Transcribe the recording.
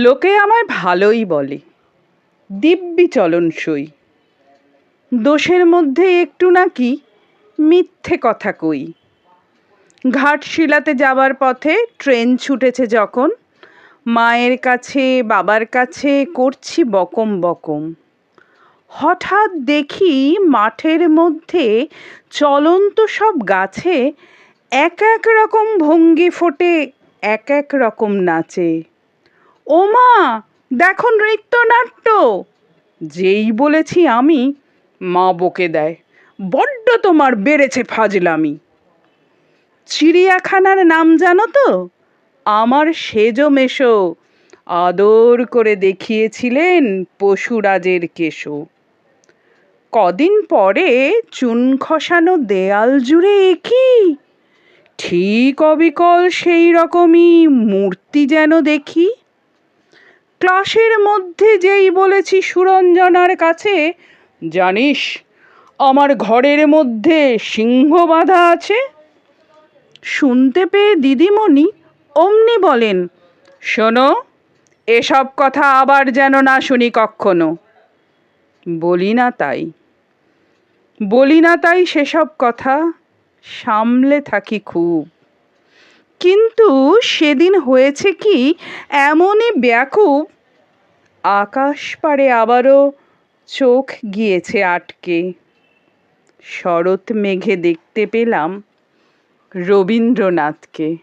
লোকে আমায় ভালোই বলে, দিব্যি চলনসই। দোষের মধ্যে একটু নাকি মিথ্যে কথা কই। ঘাটশিলাতে যাবার পথে ট্রেন ছুটেছে যখন, মায়ের কাছে বাবার কাছে করছি বকম বকম। হঠাৎ দেখি মাঠের মধ্যে চলন্ত সব গাছে এক এক রকম ভঙ্গি ফোটে, এক এক রকম নাচে। ওমা, দেখো নৃত্যনাট্য! যেই বলেছি আমি, মা বকে দেয়, বড্ড তোমার বেড়েছে ফাজলামি। চিড়িয়াখানার নাম জানো তো? আমার সেজো মেশো আদর করে দেখিয়েছিলেন পশুরাজের কেশো। কদিন পরে চুন খসানো দেয়াল জুড়ে একি ঠিক অবিকল সেই রকমই মূর্তি যেন দেখি। ক্লাসের মধ্যে যেই বলেছি সুরঞ্জনার কাছে, জানিস আমার ঘরের মধ্যে সিংহ বাঁধা আছে। শুনতে পেয়ে দিদিমণি অমনি বলেন, শোনো, এসব কথা আবার যেন না শুনি কক্ষনো। বলি না তাই সেসব কথা, সামলে থাকি খুব। কিন্তু সেদিন হয়েছে কি এমনই ব্যাকুব, আকাশ পারে আবারও চোখ গিয়েছে আটকে। শরৎ মেঘে দেখতে পেলাম রবীন্দ্রনাথকে।